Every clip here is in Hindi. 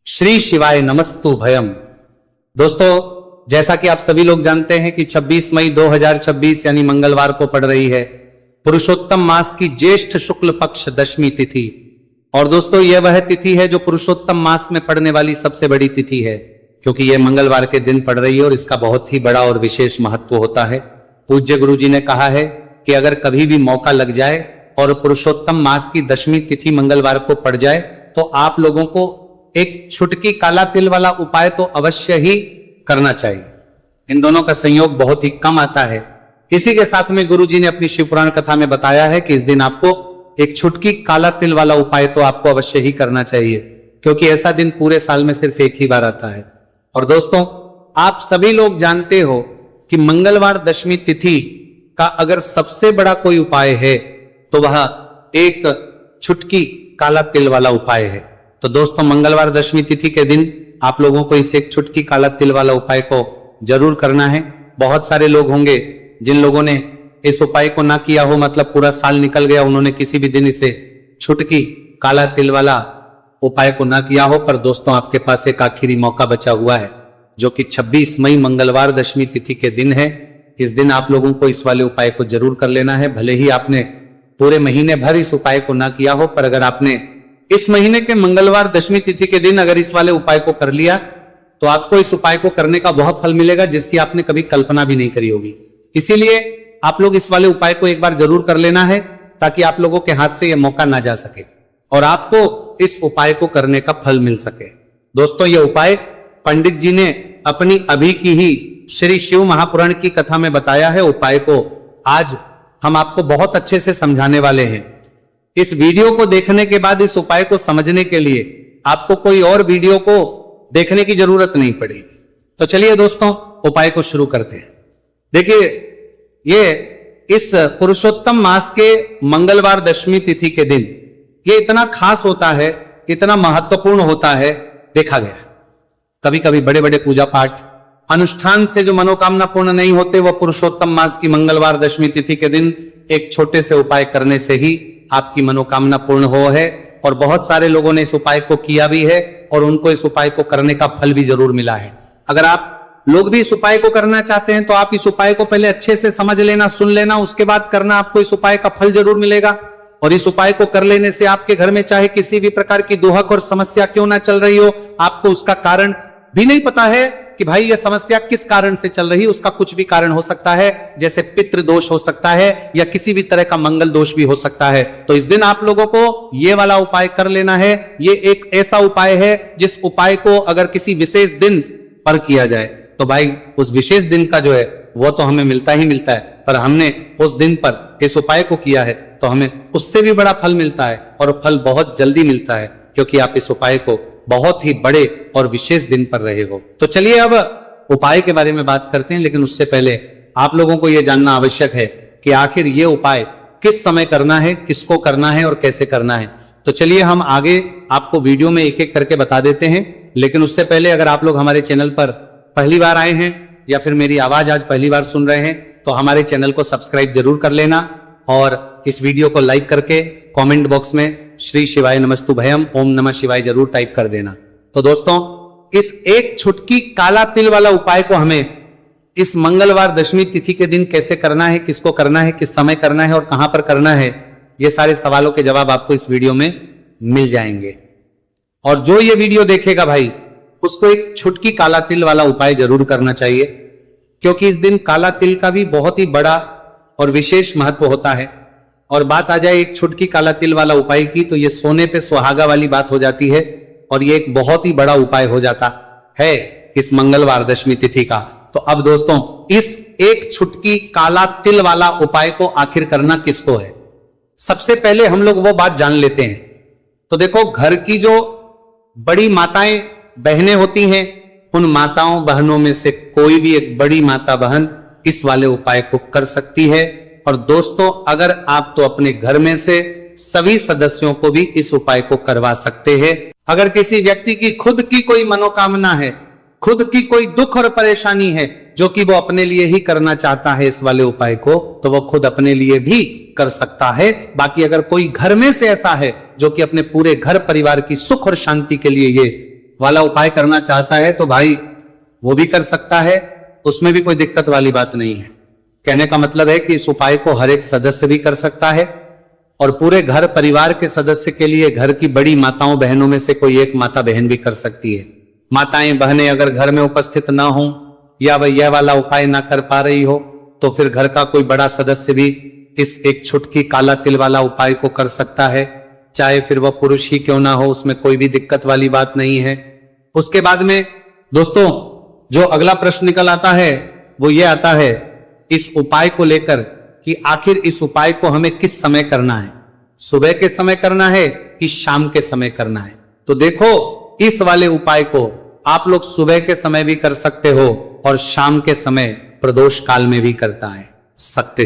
श्री शिवाय नमस्तु भयम। दोस्तों, जैसा कि आप सभी लोग जानते हैं कि 26 मई 2026 यानी मंगलवार को पड़ रही है पुरुषोत्तम मास की ज्येष्ठ शुक्ल पक्ष दशमी तिथि। और दोस्तों, यह वह तिथि है जो पुरुषोत्तम मास में पड़ने वाली सबसे बड़ी तिथि है, क्योंकि यह मंगलवार के दिन पड़ रही है और इसका बहुत ही बड़ा और विशेष महत्व होता है। पूज्य गुरु जी ने कहा है कि अगर कभी भी मौका लग जाए और पुरुषोत्तम मास की दशमी तिथि मंगलवार को पड़ जाए तो आप लोगों को एक छुटकी काला तिल वाला उपाय तो अवश्य ही करना चाहिए। इन दोनों का संयोग बहुत ही कम आता है। इसी के साथ में गुरु जी ने अपनी शिव पुराण कथा में बताया है कि इस दिन आपको एक छुटकी काला तिल वाला उपाय तो आपको अवश्य ही करना चाहिए, क्योंकि ऐसा दिन पूरे साल में सिर्फ एक ही बार आता है। और दोस्तों, आप सभी लोग जानते हो कि मंगलवार दशमी तिथि का अगर सबसे बड़ा कोई उपाय है तो वह एक छुटकी काला तिल वाला उपाय है। तो दोस्तों, मंगलवार दशमी तिथि के दिन आप लोगों को इस एक छुटकी काला तिल वाला उपाय को जरूर करना है। बहुत सारे लोग होंगे जिन लोगों ने इस उपाय को ना किया हो, मतलब पूरा साल निकल गया, उन्होंने किसी भी दिन इसे छुटकी काला तिल वाला उपाय को ना किया हो। पर दोस्तों, आपके पास एक आखिरी मौका बचा हुआ है, जो कि 26 मई मंगलवार दशमी तिथि के दिन है। इस दिन आप लोगों को इस वाले उपाय को जरूर कर लेना है। भले ही आपने पूरे महीने भर इस उपाय को ना किया हो, पर अगर आपने इस महीने के मंगलवार दशमी तिथि के दिन अगर इस वाले उपाय को कर लिया तो आपको इस उपाय को करने का बहुत फल मिलेगा, जिसकी आपने कभी कल्पना भी नहीं करी होगी। इसीलिए आप लोग इस वाले उपाय को एक बार जरूर कर लेना है, ताकि आप लोगों के हाथ से यह मौका ना जा सके और आपको इस उपाय को करने का फल मिल सके। दोस्तों, यह उपाय पंडित जी ने अपनी अभी की ही श्री शिव महापुराण की कथा में बताया है। उपाय को आज हम आपको बहुत अच्छे से समझाने वाले हैं। इस वीडियो को देखने के बाद इस उपाय को समझने के लिए आपको कोई और वीडियो को देखने की जरूरत नहीं पड़ेगी। तो चलिए दोस्तों, उपाय को शुरू करते हैं। देखिए, ये इस पुरुषोत्तम मास के मंगलवार दशमी तिथि के दिन ये इतना खास होता है, इतना महत्वपूर्ण होता है। देखा गया कभी कभी बड़े बड़े पूजा पाठ अनुष्ठान से जो मनोकामना पूर्ण नहीं होते, वह पुरुषोत्तम मास की मंगलवार दशमी तिथि के दिन एक छोटे से उपाय करने से ही आपकी मनोकामना पूर्ण हो है। और बहुत सारे लोगों ने इस उपाय को किया भी है और उनको इस उपाय को करने का फल भी जरूर मिला है। अगर आप लोग भी इस उपाय को करना चाहते हैं तो आप इस उपाय को पहले अच्छे से समझ लेना, सुन लेना, उसके बाद करना। आपको इस उपाय का फल जरूर मिलेगा। और इस उपाय को कर लेने से आपके घर में चाहे किसी भी प्रकार की दुहक और समस्या क्यों ना चल रही हो, आपको उसका कारण भी नहीं पता है कि भाई यह समस्या किस कारण से चल रही है। उसका कुछ भी कारण हो सकता है, जैसे पितृ दोष हो सकता है या किसी भी तरह का मंगल दोष भी हो सकता है। तो इस दिन आप लोगों को यह वाला उपाय कर लेना है। यह एक ऐसा उपाय है जिस उपाय को अगर किसी विशेष दिन पर किया जाए तो भाई उस विशेष दिन का जो है वो तो हमें मिलता ही मिलता है, पर हमने उस दिन पर इस उपाय को किया है तो हमें उससे भी बड़ा फल मिलता है और फल बहुत जल्दी मिलता है, क्योंकि आप इस उपाय को बहुत ही बड़े और विशेष दिन पर रहे हो। तो चलिए अब उपाय के बारे में बात करते हैं, लेकिन उससे पहले आप लोगों को यह जानना आवश्यक है कि आखिर ये उपाय किस समय करना है, किसको करना है और कैसे करना है। तो चलिए हम आगे आपको वीडियो में एक एक करके बता देते हैं। लेकिन उससे पहले अगर आप लोग हमारे चैनल पर पहली बार आए हैं या फिर मेरी आवाज आज पहली बार सुन रहे हैं तो हमारे चैनल को सब्सक्राइब जरूर कर लेना और इस वीडियो को लाइक करके कमेंट बॉक्स में श्री शिवाय नमस्तु भयम ओम नमः शिवाय जरूर टाइप कर देना। तो दोस्तों, इस एक छुटकी काला तिल वाला उपाय को हमें इस मंगलवार दशमी तिथि के दिन कैसे करना है, किसको करना है, किस समय करना है और कहां पर करना है, ये सारे सवालों के जवाब आपको इस वीडियो में मिल जाएंगे। और जो ये वीडियो देखेगा भाई, उसको एक छुटकी काला तिल वाला उपाय जरूर करना चाहिए, क्योंकि इस दिन काला तिल का भी बहुत ही बड़ा और विशेष महत्व होता है। और बात आ जाए एक छुटकी काला तिल वाला उपाय की, तो ये सोने पे सुहागा वाली बात हो जाती है और ये एक बहुत ही बड़ा उपाय हो जाता है इस मंगलवार दशमी तिथि का। तो अब दोस्तों, इस एक छुटकी काला तिल वाला उपाय को आखिर करना किसको है, सबसे पहले हम लोग वो बात जान लेते हैं। तो देखो, घर की जो बड़ी माताएं बहनें होती हैं, उन माताओं बहनों में से कोई भी एक बड़ी माता बहन इस वाले उपाय को कर सकती है। और दोस्तों, अगर आप तो अपने घर में से सभी सदस्यों को भी इस उपाय को करवा सकते हैं। अगर किसी व्यक्ति की खुद की कोई मनोकामना है, खुद की कोई दुख और परेशानी है जो कि वो अपने लिए ही करना चाहता है इस वाले उपाय को, तो वो खुद अपने लिए भी कर सकता है। बाकी अगर कोई घर में से ऐसा है जो कि अपने पूरे घर परिवार की सुख और शांति के लिए ये वाला उपाय करना चाहता है तो भाई वो भी कर सकता है, उसमें भी कोई दिक्कत वाली बात नहीं है। कहने का मतलब है कि इस उपाय को हर एक सदस्य भी कर सकता है और पूरे घर परिवार के सदस्य के लिए घर की बड़ी माताओं बहनों में से कोई एक माता बहन भी कर सकती है। माताएं बहनें अगर घर में उपस्थित ना हो या वह यह वाला उपाय ना कर पा रही हो तो फिर घर का कोई बड़ा सदस्य भी इस एक छुटकी काला तिल वाला उपाय को कर सकता है, चाहे फिर वह पुरुष ही क्यों ना हो, उसमें कोई भी दिक्कत वाली बात नहीं है। उसके बाद में दोस्तों जो अगला प्रश्न निकल आता है वो ये आता है इस उपाय को लेकर कि आखिर इस उपाय को हमें किस समय करना है, सुबह के समय करना है कि शाम के समय करना है। तो देखो इस वाले उपाय को आप लोग सुबह के समय भी कर सकते हो और शाम के समय प्रदोष काल में भी करता है सकते।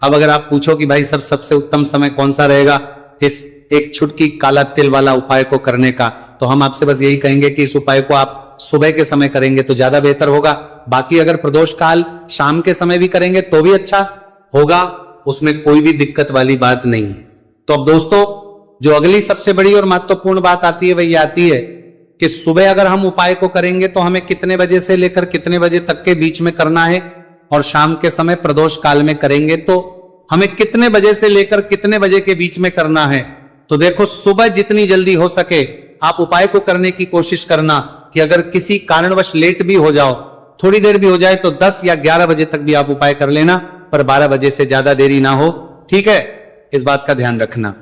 अब अगर आप पूछो कि भाई सबसे उत्तम समय कौन सा रहेगा इस एक छुटकी काला तिल वाला उपाय को करने का, तो हम आपसे बस यही कहेंगे कि इस उपाय को आप सुबह के समय करेंगे तो ज्यादा बेहतर होगा। बाकी अगर प्रदोष काल शाम के समय भी करेंगे तो भी अच्छा होगा, उसमें कोई भी दिक्कत वाली बात नहीं है। तो अब दोस्तों जो अगली सबसे बड़ी और महत्वपूर्ण बात आती है वह यह आती है कि सुबह अगर हम उपाय को करेंगे तो हमें कितने बजे से लेकर कितने बजे तक के बीच में करना है और शाम के समय प्रदोष काल में करेंगे तो हमें कितने बजे से लेकर कितने बजे के बीच में करना है। तो देखो सुबह जितनी जल्दी हो सके आप उपाय को करने की कोशिश करना कि अगर किसी कारणवश लेट भी हो जाओ, थोड़ी देर भी हो जाए तो 10 या 11 बजे तक भी आप उपाय कर लेना, पर 12 बजे से ज्यादा देरी ना हो, ठीक है, इस बात का ध्यान रखना।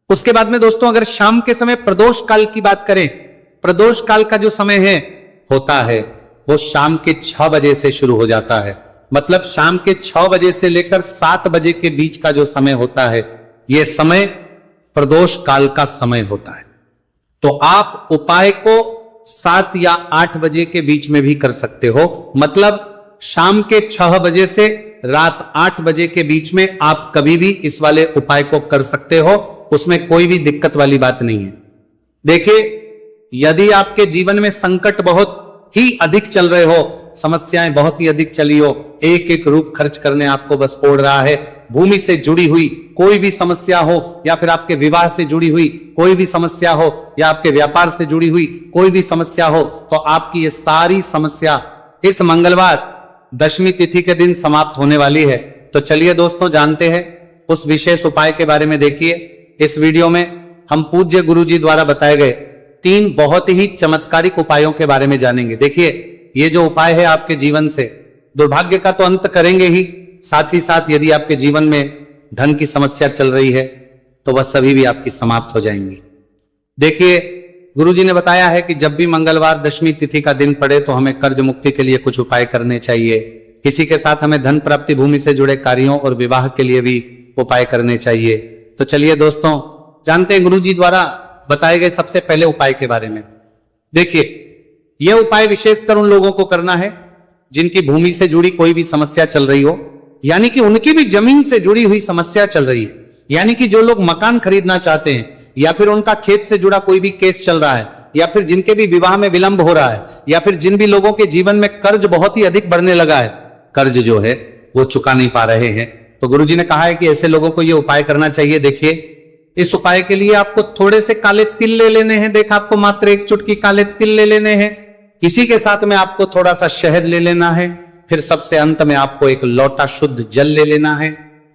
उसके बाद में दोस्तों अगर शाम के समय प्रदोष काल की बात करें, प्रदोष काल का जो समय है होता है वो शाम के 6 बजे से शुरू हो जाता है। मतलब शाम के 6 बजे से लेकर 7 बजे के बीच का जो समय होता है यह समय प्रदोष काल का समय होता है। तो आप उपाय को 7 या 8 बजे के बीच में भी कर सकते हो। मतलब शाम के 6 बजे से रात 8 बजे के बीच में आप कभी भी इस वाले उपाय को कर सकते हो, उसमें कोई भी दिक्कत वाली बात नहीं है। देखिए यदि आपके जीवन में संकट बहुत ही अधिक चल रहे हो, समस्याएं बहुत ही अधिक चली हो, एक एक रूप खर्च करने आपको बस पड़ रहा है, भूमि से जुड़ी हुई कोई भी समस्या हो या फिर आपके विवाह से जुड़ी हुई कोई भी समस्या हो या आपके व्यापार से जुड़ी हुई कोई भी समस्या हो, तो आपकी ये सारी समस्या इस मंगलवार दशमी तिथि के दिन समाप्त होने वाली है। तो चलिए दोस्तों जानते हैं उस विशेष उपाय के बारे में। देखिए इस वीडियो में हम पूज्य गुरुजी द्वारा बताए गए 3 बहुत ही चमत्कारिक उपायों के बारे में जानेंगे। देखिए ये जो उपाय है आपके जीवन से दुर्भाग्य का तो अंत करेंगे ही, साथ ही साथ यदि आपके जीवन में धन की समस्या चल रही है तो वह सभी भी आपकी समाप्त हो जाएंगी। देखिए गुरुजी ने बताया है कि जब भी मंगलवार दशमी तिथि का दिन पड़े तो हमें कर्ज मुक्ति के लिए कुछ उपाय करने चाहिए। इसी के साथ हमें धन प्राप्ति, भूमि से जुड़े कार्यों और विवाह के लिए भी उपाय करने चाहिए। तो चलिए दोस्तों जानते हैं गुरुजी द्वारा बताए गए सबसे पहले उपाय के बारे में। देखिए यह उपाय विशेषकर उन लोगों को करना है जिनकी भूमि से जुड़ी कोई भी समस्या चल रही हो, यानी कि उनकी भी जमीन से जुड़ी हुई समस्या चल रही है, यानी कि जो लोग मकान खरीदना चाहते हैं या फिर उनका खेत से जुड़ा कोई भी केस चल रहा है या फिर जिनके भी विवाह में विलंब हो रहा है या फिर जिन भी लोगों के जीवन में कर्ज बहुत ही अधिक बढ़ने लगा है, कर्ज जो है वो चुका नहीं पा रहे हैं, तो गुरुजी ने कहा है कि ऐसे लोगों को ये उपाय करना चाहिए। देखिए इस उपाय के लिए आपको थोड़े से काले तिल ले लेने हैं। देखा आपको मात्र एक चुटकी काले तिल ले लेने हैं। इसी के साथ में आपको थोड़ा सा शहद ले लेना है। फिर सबसे अंत में आपको एक लोटा शुद्ध जल ले लेना है।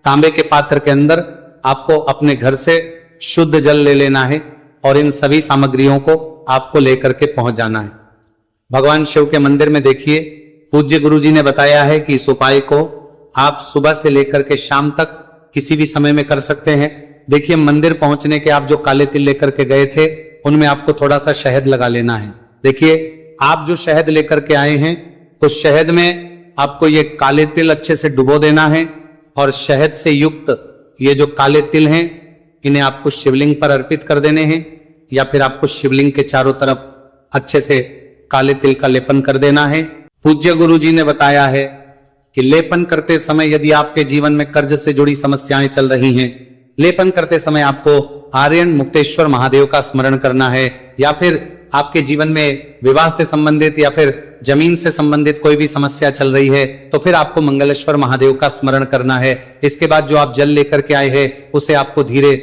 तांबे के पात्र के अंदर आपको अपने घर से शुद्ध जल ले लेना है और इन सभी सामग्रियों को आपको लेकर के पहुंच जाना है भगवान शिव के मंदिर में। देखिए पूज्य गुरुजी ने बताया है कि इस उपाय को आप सुबह से लेकर के शाम तक किसी भी समय में कर सकते हैं। देखिए मंदिर पहुंचने के आप जो काले तिल लेकर के गए थे उनमें आपको थोड़ा सा शहद लगा लेना है। देखिए आप जो शहद लेकर के आए हैं उस शहद में आपको ये काले तिल अच्छे से डुबो देना है और शहद से युक्त ये जो काले तिल हैं इन्हें आपको शिवलिंग पर अर्पित कर देने हैं या फिर आपको शिवलिंग के चारों तरफ अच्छे से काले तिल का लेपन कर देना है। पूज्य गुरुजी ने बताया है कि लेपन करते समय यदि आपके जीवन में कर्ज से जुड़ी समस्याएं चल रही हैं, लेपन करते समय आपको आर्यन मुक्तेश्वर महादेव का स्मरण करना है या फिर आपके जीवन में विवाह से संबंधित या फिर जमीन से संबंधित कोई भी समस्या चल रही है तो फिर आपको मंगलेश्वर महादेव का स्मरण करना है। इसके बाद जो आप जल लेकर के आए हैं उसे आपको धीरे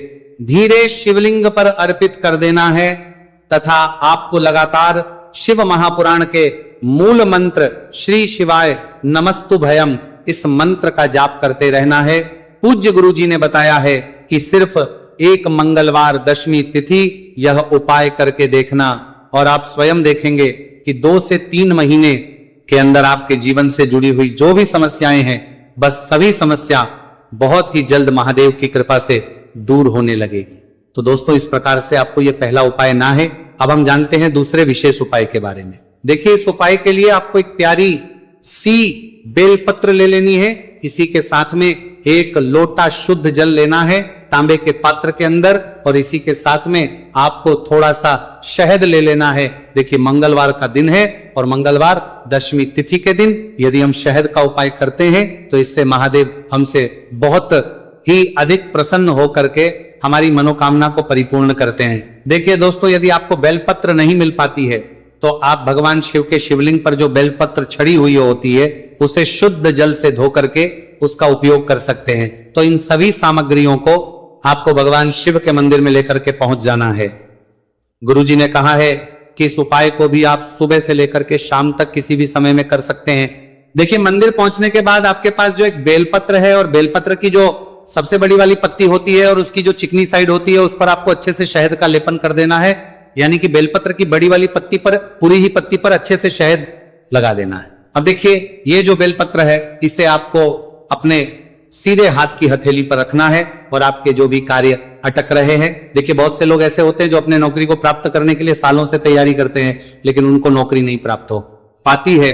धीरे शिवलिंग पर अर्पित कर देना है तथा आपको लगातार शिव महापुराण के मूल मंत्र श्री शिवाय नमस्तु भयम इस मंत्र का जाप करते रहना है। पूज्य गुरु जी ने बताया है कि सिर्फ एक मंगलवार दशमी तिथि यह उपाय करके देखना और आप स्वयं देखेंगे कि 2 से 3 महीने के अंदर आपके जीवन से जुड़ी हुई जो भी समस्याएं हैं, बस सभी समस्या बहुत ही जल्द महादेव की कृपा से दूर होने लगेगी। तो दोस्तों, इस प्रकार से आपको यह पहला उपाय ना है। अब हम जानते हैं दूसरे विशेष उपाय के बारे में। देखिए, इस उपाय के लिए आपको एक प्यारी सी बेलपत्र ले लेनी है। इसी के साथ में 1 लोटा शुद्ध जल लेना है तांबे के पात्र के अंदर, और इसी के साथ में आपको थोड़ा सा शहद ले लेना है। देखिए, मंगलवार का दिन है और मंगलवार दशमी तिथि के दिन यदि हम शहद का उपाय करते हैं तो इससे महादेव हमसे बहुत ही अधिक प्रसन्न होकर के हमारी मनोकामना को परिपूर्ण करते हैं। देखिए दोस्तों, यदि आपको बेलपत्र नहीं मिल पाती है तो आप भगवान शिव के शिवलिंग पर जो बेलपत्र छड़ी हुई होती है उसे शुद्ध जल से धो करके उसका उपयोग कर सकते हैं। तो इन सभी सामग्रियों को आपको भगवान शिव के मंदिर में लेकर के पहुंच जाना है। गुरुजी ने कहा है कि इस उपाय को भी आप सुबह से लेकर के शाम तक किसी भी समय में कर सकते हैं। देखिए, मंदिर पहुंचने के बाद आपके पास जो एक बेलपत्र है और बेलपत्र की जो सबसे बड़ी वाली पत्ती होती है और उसकी जो चिकनी साइड होती है उस पर आपको अच्छे से शहद का लेपन कर देना है। यानी कि बेलपत्र की बड़ी वाली पत्ती पर, पूरी ही पत्ती पर अच्छे से शहद लगा देना है। अब देखिए, ये जो बेलपत्र है इसे आपको अपने सीधे हाथ की हथेली पर रखना है और आपके जो भी कार्य अटक रहे हैं, देखिए बहुत से लोग ऐसे होते हैं जो अपने नौकरी को प्राप्त करने के लिए सालों से तैयारी करते हैं लेकिन उनको नौकरी नहीं प्राप्त हो पाती है।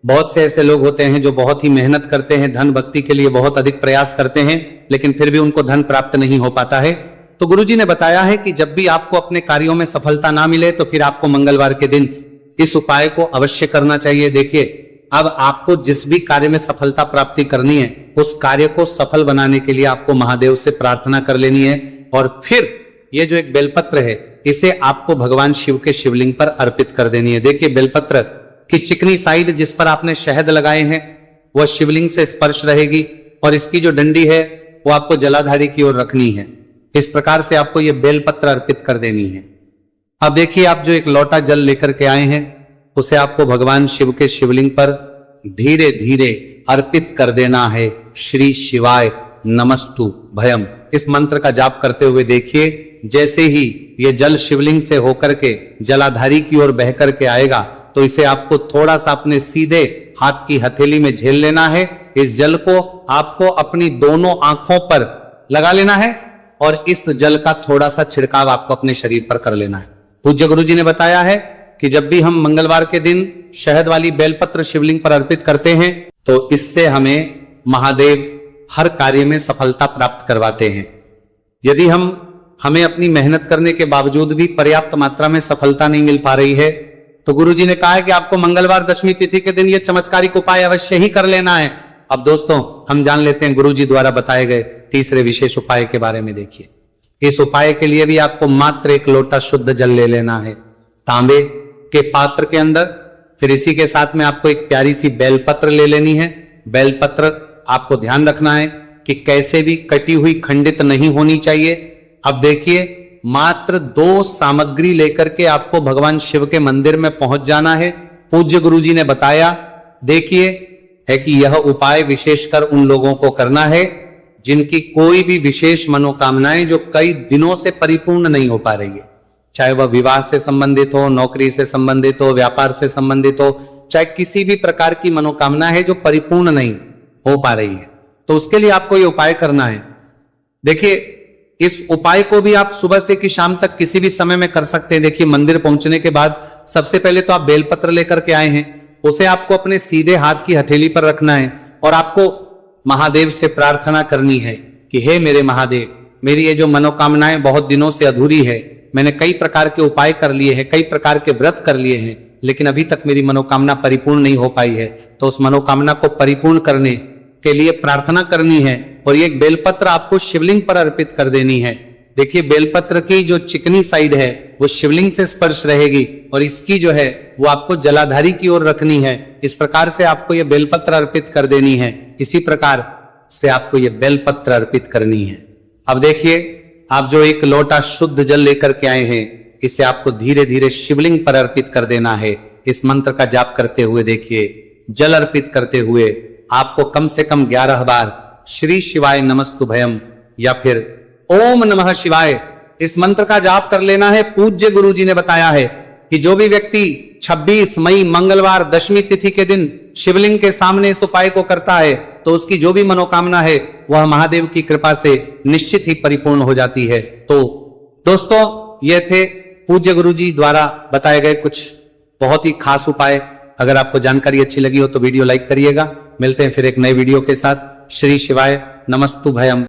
बहुत से ऐसे लोग होते हैं जो बहुत ही मेहनत करते हैं, धन भक्ति के लिए बहुत अधिक प्रयास करते हैं लेकिन फिर भी उनको धन प्राप्त नहीं हो पाता है। तो गुरुजी ने बताया है कि जब भी आपको अपने कार्यों में सफलता ना मिले तो फिर आपको मंगलवार के दिन इस उपाय को अवश्य करना चाहिए। देखिए, अब आपको जिस भी कार्य में सफलता प्राप्ति करनी है उस कार्य को सफल बनाने के लिए आपको महादेव से प्रार्थना कर लेनी है और फिर ये जो एक बेलपत्र है इसे आपको भगवान शिव के शिवलिंग पर अर्पित कर देनी है। देखिए, बेलपत्र की चिकनी साइड जिस पर आपने शहद लगाए हैं वह शिवलिंग से स्पर्श रहेगी और इसकी जो डंडी है वो आपको जलाधारी की ओर रखनी है। इस प्रकार से आपको ये बेलपत्र अर्पित कर देनी है। अब देखिए, आप जो एक लोटा जल लेकर के आए हैं उसे आपको भगवान शिव के शिवलिंग पर धीरे धीरे अर्पित कर देना है। श्री शिवाय नमस्तु भयम इस मंत्र का जाप करते हुए देखिए, जैसे ही ये जल शिवलिंग से होकर के जलाधारी की ओर बह करके आएगा तो इसे आपको थोड़ा सा अपने सीधे हाथ की हथेली में झेल लेना है। इस जल को आपको अपनी दोनों आंखों पर लगा लेना है और इस जल का थोड़ा सा छिड़काव आपको अपने शरीर पर कर लेना है। पूज्य गुरु जी ने बताया है कि जब भी हम मंगलवार के दिन शहद वाली बेलपत्र शिवलिंग पर अर्पित करते हैं तो इससे हमें महादेव हर कार्य में सफलता प्राप्त करवाते हैं। यदि हमें अपनी मेहनत करने के बावजूद भी पर्याप्त मात्रा में सफलता नहीं मिल पा रही है तो गुरुजी ने कहा है कि आपको मंगलवार दशमी तिथि के दिन यह चमत्कारिक उपाय अवश्य ही कर लेना है। अब दोस्तों, हम जान लेते हैं गुरुजी द्वारा बताए गए तीसरे विशेष उपाय के बारे में। देखिए, इस उपाय के लिए भी आपको मात्र 1 लोटा शुद्ध जल ले लेना है तांबे के पात्र के अंदर। फिर इसी के साथ में आपको एक प्यारी सी बेलपत्र ले लेनी है। बेलपत्र आपको ध्यान रखना है कि कैसे भी कटी हुई खंडित नहीं होनी चाहिए। अब देखिए, मात्र 2 सामग्री लेकर के आपको भगवान शिव के मंदिर में पहुंच जाना है। पूज्य गुरुजी ने बताया, देखिए, है कि यह उपाय विशेषकर उन लोगों को करना है जिनकी कोई भी विशेष मनोकामनाएं जो कई दिनों से परिपूर्ण नहीं हो पा रही है, चाहे वह विवाह से संबंधित हो, नौकरी से संबंधित हो, व्यापार से संबंधित हो, चाहे किसी भी प्रकार की मनोकामना है जो परिपूर्ण नहीं हो पा रही है, तो उसके लिए आपको यह उपाय करना है। देखिए, इस उपाय को भी आप सुबह से कि शाम तक किसी भी समय में कर सकते हैं। देखिए, मंदिर पहुंचने के बाद सबसे पहले तो आप बेलपत्र लेकर के आए हैं, उसे आपको अपने सीधे हाथ की हथेली पर रखना है और आपको महादेव से प्रार्थना करनी है कि हे मेरे महादेव, मेरी ये जो मनोकामनाएं बहुत दिनों से अधूरी है, मैंने कई प्रकार के उपाय कर लिए हैं, कई प्रकार के व्रत कर लिए हैं, लेकिन अभी तक मेरी मनोकामना परिपूर्ण नहीं हो पाई है। तो उस मनोकामना को परिपूर्ण करने के लिए प्रार्थना करनी है और ये बेलपत्र आपको शिवलिंग पर अर्पित कर देनी है। देखिए, बेलपत्र की जो चिकनी साइड है वो शिवलिंग से स्पर्श रहेगी और इसकी जो है वो आपको जलाधारी की ओर रखनी है। इस प्रकार से आपको ये बेलपत्र अर्पित कर देनी है। इसी प्रकार से आपको ये बेलपत्र अर्पित करनी है। अब देखिए, आप जो 1 लोटा शुद्ध जल लेकर के आए हैं इसे आपको धीरे धीरे शिवलिंग पर अर्पित कर देना है। इस मंत्र का जाप करते हुए देखिए, जल अर्पित करते हुए आपको कम से कम 11 बार श्री शिवाय नमस्तुभयम या फिर ओम नमः शिवाय इस मंत्र का जाप कर लेना है। पूज्य गुरु जी ने बताया है कि जो भी व्यक्ति 26 मई मंगलवार दशमी तिथि के दिन शिवलिंग के सामने इस उपाय को करता है तो उसकी जो भी मनोकामना है वह महादेव की कृपा से निश्चित ही परिपूर्ण हो जाती है। तो दोस्तों, ये थे पूज्य गुरु जी द्वारा बताए गए कुछ बहुत ही खास उपाय। अगर आपको जानकारी अच्छी लगी हो तो वीडियो लाइक करिएगा। मिलते हैं फिर एक नए वीडियो के साथ। श्री शिवाय नमस्तुभयम।